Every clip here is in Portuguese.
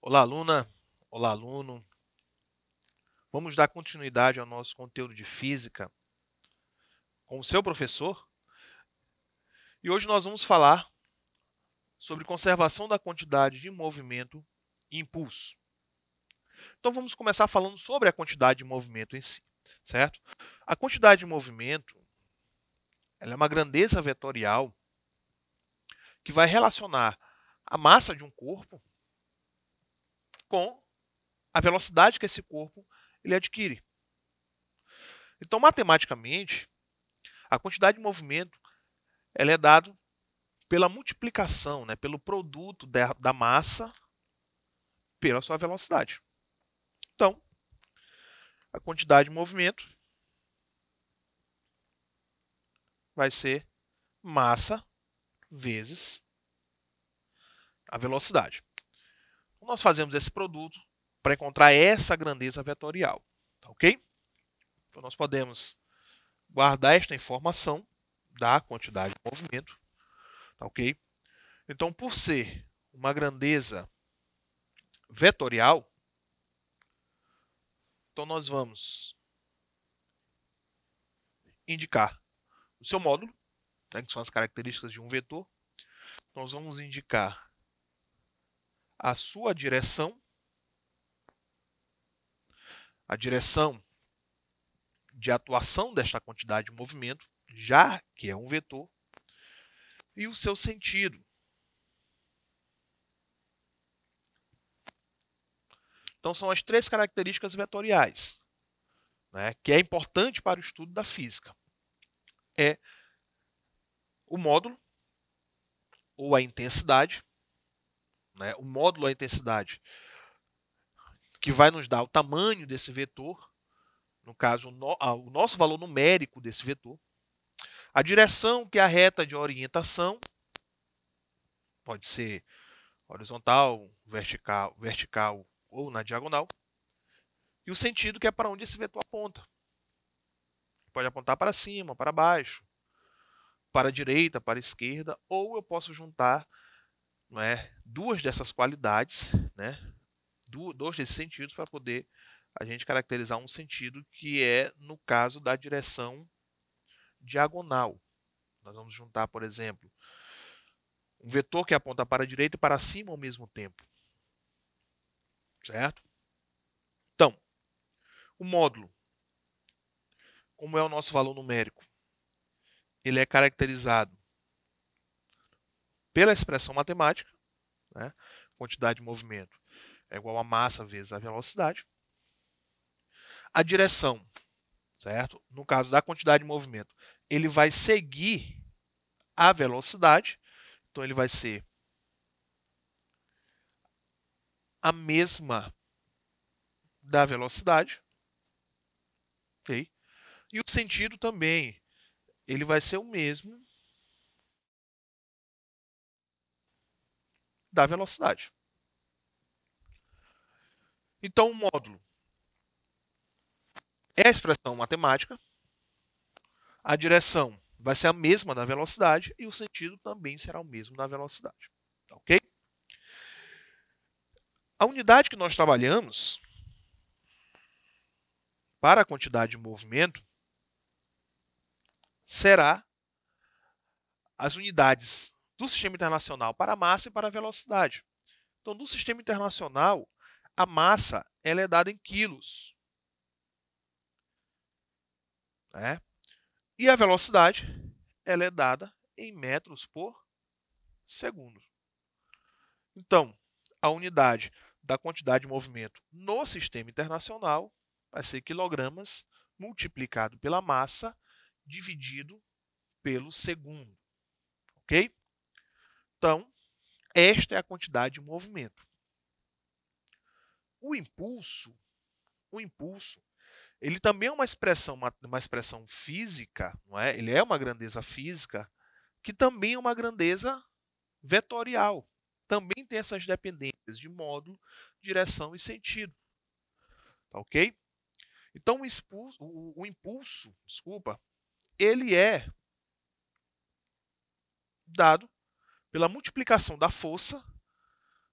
Olá, aluna! Olá, aluno! Vamos dar continuidade ao nosso conteúdo de física com o seu professor. E hoje nós vamos falar sobre conservação da quantidade de movimento e impulso. Então vamos começar falando sobre a quantidade de movimento em si, certo? A quantidade de movimento, ela é uma grandeza vetorial que vai relacionar a massa de um corpo com a velocidade que esse corpo ele adquire. Então, matematicamente, a quantidade de movimento ela é dada pela multiplicação, pelo produto da massa pela sua velocidade. Então, a quantidade de movimento vai ser massa vezes a velocidade. Então, nós fazemos esse produto para encontrar essa grandeza vetorial, tá ok? Então, nós podemos guardar esta informação da quantidade de movimento, tá ok? Então, por ser uma grandeza vetorial, então nós vamos indicar o seu módulo, que são as características de um vetor. Nós vamos indicar a sua direção, a direção de atuação desta quantidade de movimento, já que é um vetor, e o seu sentido. Então, são as três características vetoriais, que é importante para o estudo da física. É o módulo, ou a intensidade, o módulo ou a intensidade, que vai nos dar o tamanho desse vetor, no caso, o nosso valor numérico desse vetor. A direção, que é a reta de orientação, pode ser horizontal, vertical ou na diagonal. E o sentido, que é para onde esse vetor aponta. Pode apontar para cima, para baixo, para a direita, para a esquerda, ou eu posso juntar duas dessas qualidades, dois desses sentidos, para poder a gente caracterizar um sentido que é no caso da direção diagonal. Nós vamos juntar, por exemplo, um vetor que aponta para a direita e para cima ao mesmo tempo. Certo? Então, o módulo, como é o nosso valor numérico, ele é caracterizado pela expressão matemática, quantidade de movimento é igual a massa vezes a velocidade. A direção, certo? No caso da quantidade de movimento, ele vai seguir a velocidade, então ele vai ser a mesma da velocidade, ok? E o sentido também, ele vai ser o mesmo da velocidade. Então, o módulo é a expressão matemática, a direção vai ser a mesma da velocidade e o sentido também será o mesmo da velocidade. Ok? A unidade que nós trabalhamos para a quantidade de movimento será as unidades do Sistema Internacional para a massa e para a velocidade. Então, no Sistema Internacional, a massa ela é dada em quilos. E a velocidade ela é dada em metros por segundo. Então, a unidade da quantidade de movimento no Sistema Internacional vai ser quilogramas multiplicado pela massa dividido pelo segundo. Ok? Então, esta é a quantidade de movimento. O impulso, ele também é uma expressão física, não é? Ele é uma grandeza física, que também é uma grandeza vetorial. Também tem essas dependências de módulo, direção e sentido. Tá ok? Então, o impulso, desculpa, ele é dado pela multiplicação da força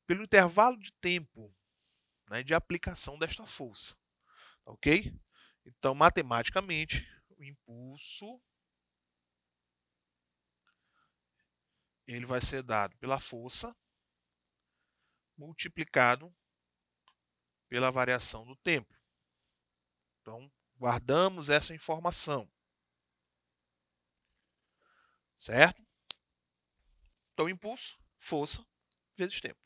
pelo intervalo de tempo, né, de aplicação desta força. Ok? Então, matematicamente, o impulso ele vai ser dado pela força multiplicado pela variação do tempo. Então, guardamos essa informação. Certo? Então, impulso, força, vezes tempo.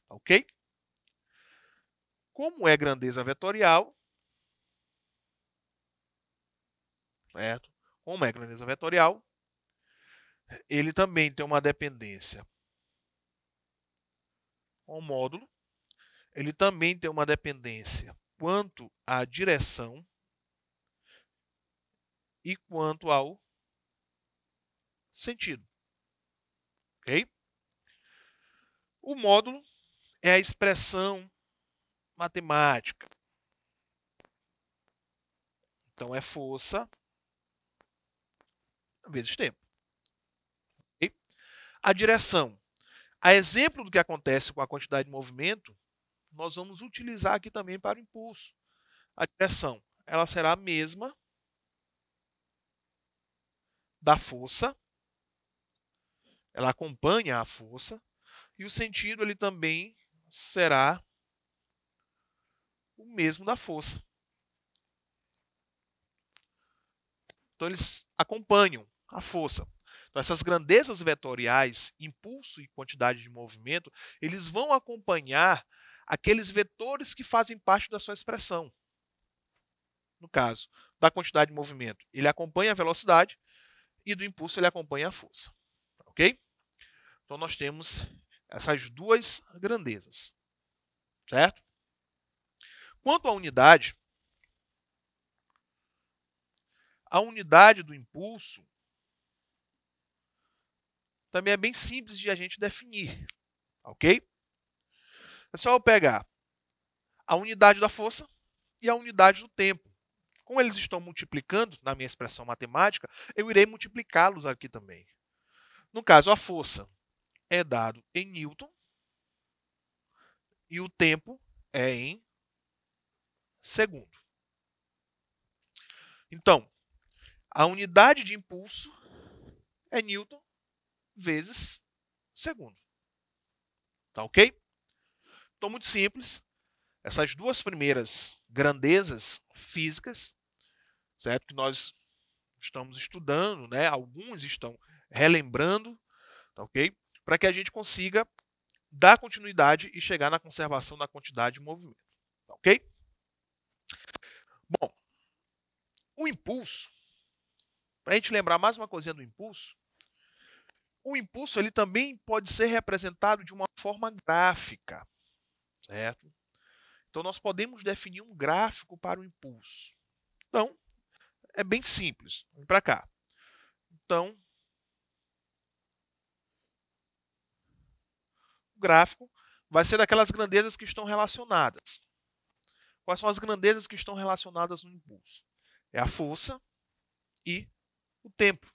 Ok? Como é grandeza vetorial, certo? Como é grandeza vetorial, ele também tem uma dependência com o módulo, ele também tem uma dependência quanto à direção e quanto ao sentido. Ok? O módulo é a expressão matemática. Então, é força vezes tempo. Okay? A direção. A exemplo do que acontece com a quantidade de movimento, nós vamos utilizar aqui também para o impulso. A direção ela será a mesma da força, ela acompanha a força, e o sentido ele também será o mesmo da força. Então, eles acompanham a força. Então, essas grandezas vetoriais, impulso e quantidade de movimento, eles vão acompanhar aqueles vetores que fazem parte da sua expressão. No caso da quantidade de movimento, ele acompanha a velocidade e do impulso ele acompanha a força. Ok? Então, nós temos essas duas grandezas. Certo? Quanto à unidade, a unidade do impulso também é bem simples de a gente definir, ok? É só eu pegar a unidade da força e a unidade do tempo. Como eles estão multiplicando na minha expressão matemática, eu irei multiplicá-los aqui também. No caso, a força é dado em Newton e o tempo é em segundo. Então, a unidade de impulso é Newton vezes segundo. Tá ok? Então, muito simples. Essas duas primeiras grandezas físicas, certo? Que nós estamos estudando, né? Alguns estão relembrando, tá ok? Para que a gente consiga dar continuidade e chegar na conservação da quantidade de movimento, tá ok? Bom, o impulso, para a gente lembrar mais uma coisinha do impulso, o impulso ele também pode ser representado de uma forma gráfica, certo? Então, nós podemos definir um gráfico para o impulso. Então, é bem simples. Vem para cá. Então, o gráfico vai ser daquelas grandezas que estão relacionadas. Quais são as grandezas que estão relacionadas no impulso? É a força e o tempo.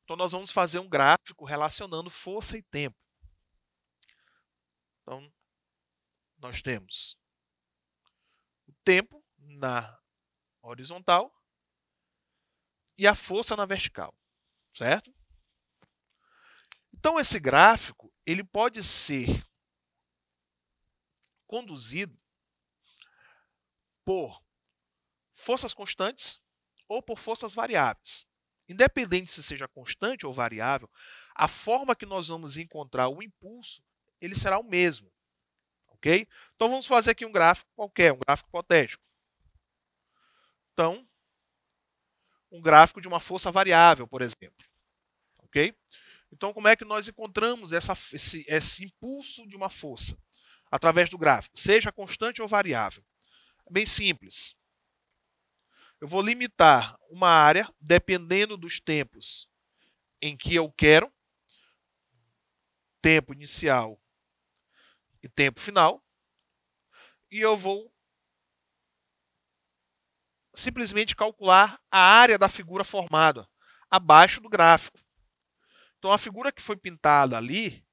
Então, nós vamos fazer um gráfico relacionando força e tempo. Então, nós temos o tempo na horizontal e a força na vertical, certo? Então, esse gráfico ele pode ser conduzido por forças constantes ou por forças variáveis. Independente se seja constante ou variável, a forma que nós vamos encontrar o impulso, ele será o mesmo. Ok? Então, vamos fazer aqui um gráfico qualquer, um gráfico hipotético. Então, um gráfico de uma força variável, por exemplo. Ok? Então, como é que nós encontramos esse impulso de uma força? Através do gráfico, seja constante ou variável. É bem simples. Eu vou limitar uma área dependendo dos tempos em que eu quero, tempo inicial e tempo final, e eu vou simplesmente calcular a área da figura formada abaixo do gráfico. Então, a figura que foi pintada ali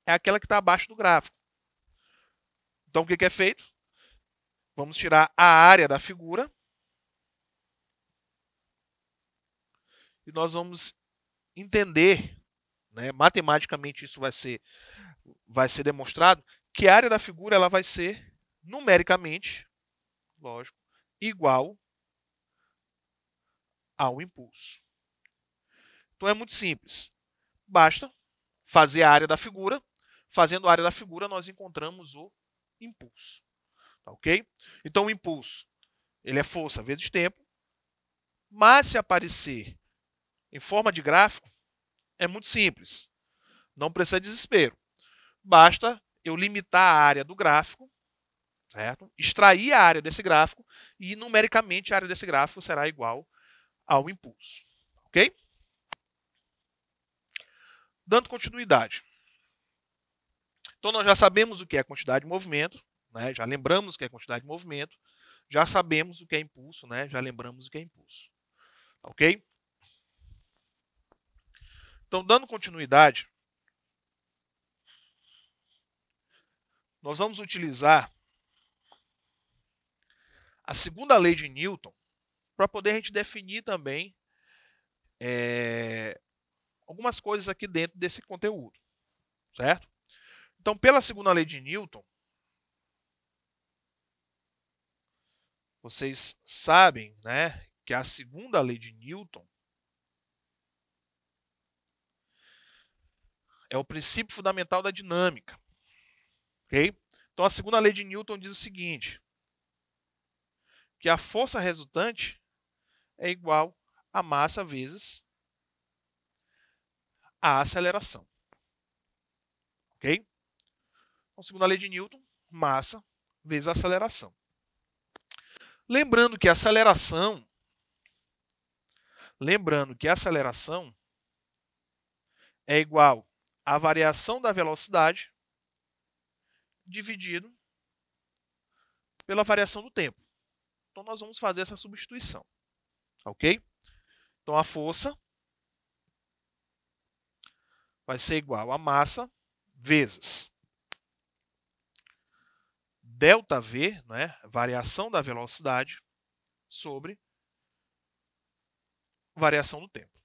é aquela que está abaixo do gráfico. Então, o que é feito? Vamos tirar a área da figura e nós vamos entender, né, matematicamente isso vai ser demonstrado, que a área da figura ela vai ser numericamente, lógico, igual ao impulso. Então é muito simples. Basta fazer a área da figura. Fazendo a área da figura, nós encontramos o impulso. Tá, ok? Então o impulso ele é força vezes tempo. Mas se aparecer em forma de gráfico, é muito simples. Não precisa de desespero. Basta eu limitar a área do gráfico, certo? Extrair a área desse gráfico e numericamente a área desse gráfico será igual ao impulso. Ok? Dando continuidade. Então, nós já sabemos o que é quantidade de movimento, né? Já lembramos o que é quantidade de movimento, já sabemos o que é impulso, né? Já lembramos o que é impulso. Ok? Então, dando continuidade, nós vamos utilizar a segunda lei de Newton para poder a gente definir também algumas coisas aqui dentro desse conteúdo, certo? Então, pela segunda lei de Newton, vocês sabem, né, que a segunda lei de Newton é o princípio fundamental da dinâmica. Ok? Então, a segunda lei de Newton diz o seguinte, que a força resultante é igual a massa vezes a aceleração. Ok? Então, segunda lei de Newton, massa vezes a aceleração. Lembrando que a aceleração é igual à variação da velocidade dividido pela variação do tempo. Então, nós vamos fazer essa substituição. Ok? Então, a força vai ser igual a massa vezes ΔV, né, variação da velocidade, sobre variação do tempo.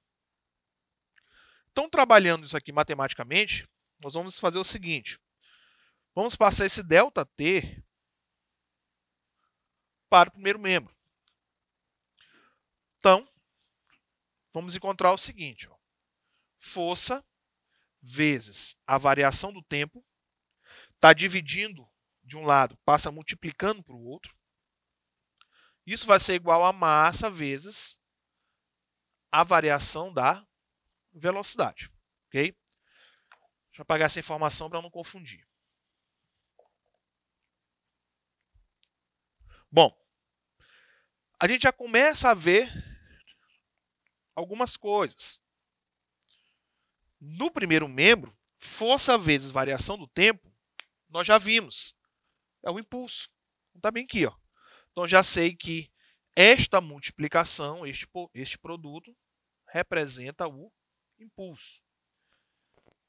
Então, trabalhando isso aqui matematicamente, nós vamos fazer o seguinte. Vamos passar esse ΔT para o primeiro membro. Então, vamos encontrar o seguinte. Ó. Força vezes a variação do tempo. Está dividindo de um lado, passa multiplicando para o outro. Isso vai ser igual a massa vezes a variação da velocidade. Ok? Deixa eu apagar essa informação para não confundir. Bom, a gente já começa a ver algumas coisas. No primeiro membro, força vezes variação do tempo, nós já vimos. É o impulso. Está bem aqui. Ó. Então, já sei que esta multiplicação, este produto, representa o impulso.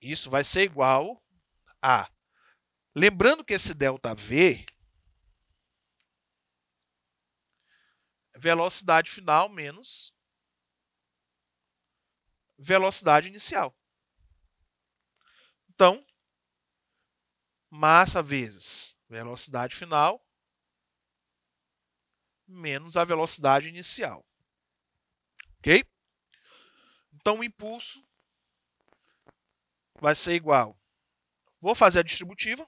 Isso vai ser igual a... Lembrando que esse ΔV é velocidade final menos velocidade inicial. Então, massa vezes velocidade final menos a velocidade inicial. Ok? Então, o impulso vai ser igual. Vou fazer a distributiva,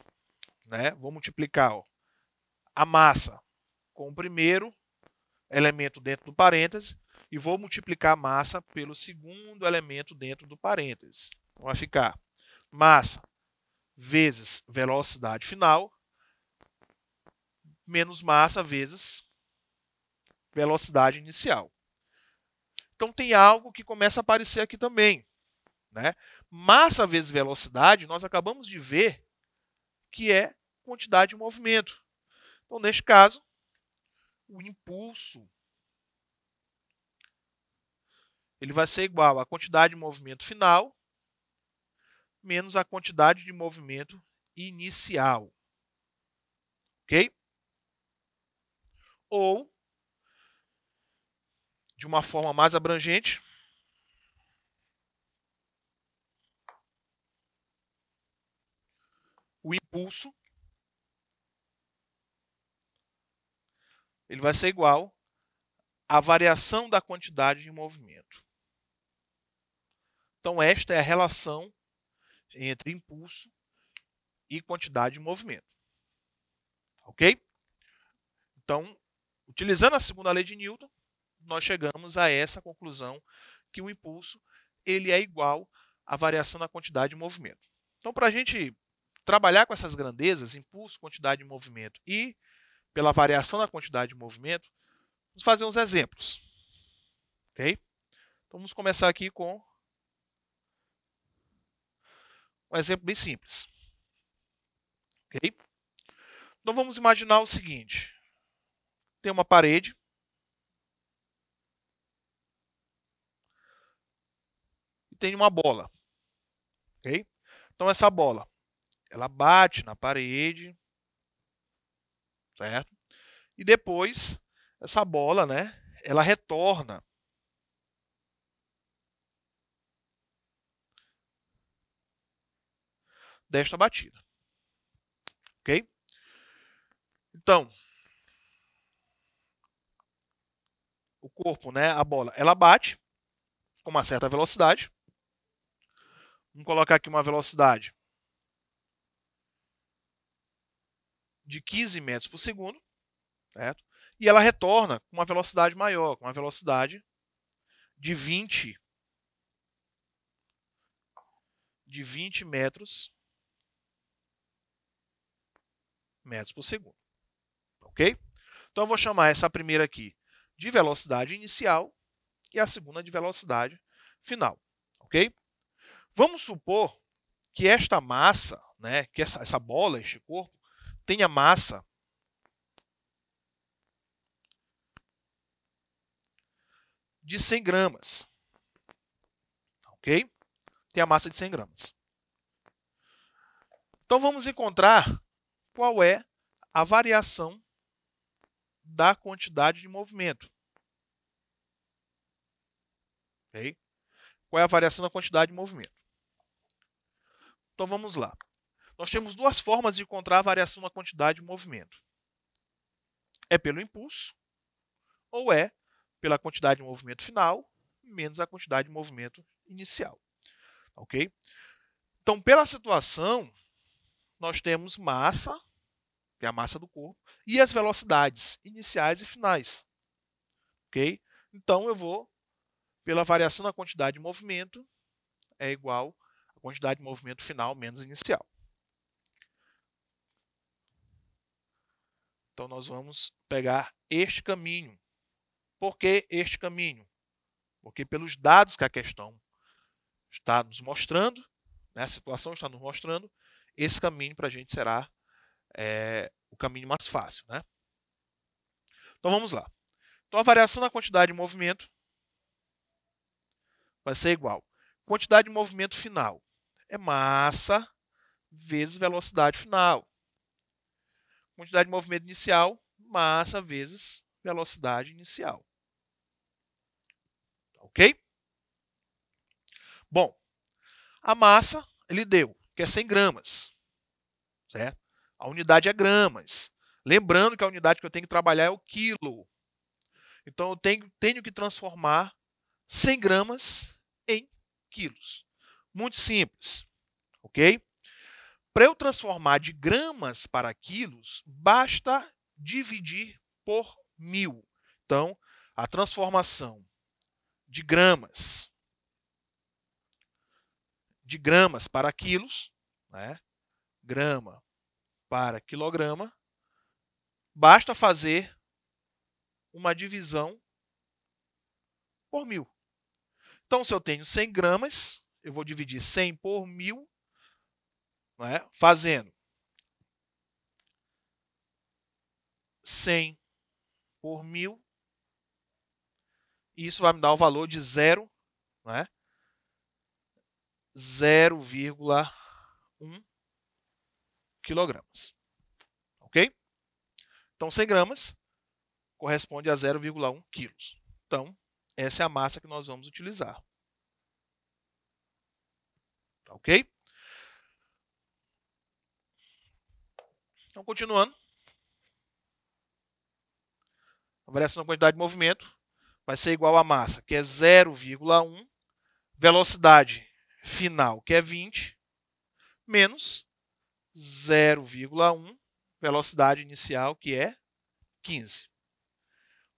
né? Vou multiplicar ó, a massa com o primeiro elemento dentro do parêntese e vou multiplicar a massa pelo segundo elemento dentro do parêntese. Então, vai ficar massa vezes velocidade final menos massa vezes velocidade inicial. Então, tem algo que começa a aparecer aqui também. Né? Massa vezes velocidade, nós acabamos de ver que é quantidade de movimento. Então, neste caso, o impulso ele vai ser igual à quantidade de movimento final menos a quantidade de movimento inicial. Ok? Ou, de uma forma mais abrangente, o impulso ele vai ser igual à variação da quantidade de movimento. Então, esta é a relação entre impulso e quantidade de movimento. Ok? Então, utilizando a segunda lei de Newton, nós chegamos a essa conclusão que o impulso ele é igual à variação da quantidade de movimento. Então, para a gente trabalhar com essas grandezas, impulso, quantidade de movimento e pela variação da quantidade de movimento, vamos fazer uns exemplos. Ok? Então, vamos começar aqui com um exemplo bem simples. Ok? Então, vamos imaginar o seguinte. Tem uma parede. E tem uma bola. Ok? Então, essa bola, ela bate na parede. Certo? E depois, essa bola, né, ela retorna desta batida. Ok? Então, o corpo, né, a bola, ela bate com uma certa velocidade. Vamos colocar aqui uma velocidade de 15 metros por segundo. Certo? E ela retorna com uma velocidade maior, com uma velocidade de 20 metros por segundo. Ok? Então, eu vou chamar essa primeira aqui de velocidade inicial e a segunda de velocidade final. Ok? Vamos supor que esta massa, né, que essa bola, este corpo, tenha massa de 100 gramas. Ok? Tem a massa de 100 gramas. Então, vamos encontrar qual é a variação da quantidade de movimento. Okay? Qual é a variação da quantidade de movimento? Então, vamos lá. Nós temos duas formas de encontrar a variação da quantidade de movimento. É pelo impulso ou é pela quantidade de movimento final menos a quantidade de movimento inicial. Ok? Então, pela situação, nós temos massa, que é a massa do corpo, e as velocidades iniciais e finais. Ok? Então, eu vou, pela variação da quantidade de movimento, é igual à quantidade de movimento final menos inicial. Então, nós vamos pegar este caminho. Por que este caminho? Porque pelos dados que a questão está nos mostrando, né, a situação está nos mostrando, esse caminho para a gente será o caminho mais fácil. Né? Então, vamos lá. Então, a variação da quantidade de movimento vai ser igual. Quantidade de movimento final é massa vezes velocidade final. Quantidade de movimento inicial, massa vezes velocidade inicial. Ok? Bom, a massa ele deu, que é 100 gramas. Certo? A unidade é gramas. Lembrando que a unidade que eu tenho que trabalhar é o quilo. Então, eu tenho que transformar 100 gramas em quilos. Muito simples. Ok? Para eu transformar de gramas para quilos, basta dividir por 1000. Então, a transformação de gramas para quilos, né? Grama para quilograma, basta fazer uma divisão por 1000. Então, se eu tenho 100 gramas, eu vou dividir 100 por 1000, né? Fazendo 100 por 1000, e isso vai me dar o valor de 0,1. né? 0,1 quilogramas. Ok? Então, 100 gramas corresponde a 0,1 quilos. Então, essa é a massa que nós vamos utilizar. Ok? Então, continuando. A variação da quantidade de movimento vai ser igual à massa, que é 0,1, velocidade final, que é 20, menos 0,1, velocidade inicial, que é 15.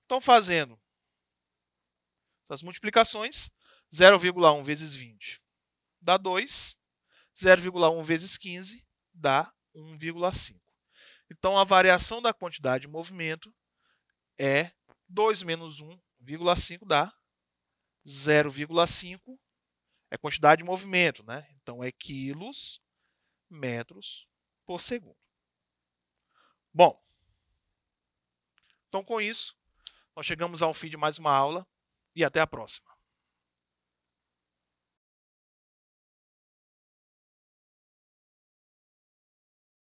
Então, fazendo essas multiplicações, 0,1 vezes 20 dá 2, 0,1 vezes 15 dá 1,5. Então, a variação da quantidade de movimento é 2 menos 1,5 dá 0,5, é quantidade de movimento, né? Então, é quilos, metros por segundo. Bom, então com isso, nós chegamos ao fim de mais uma aula e até a próxima.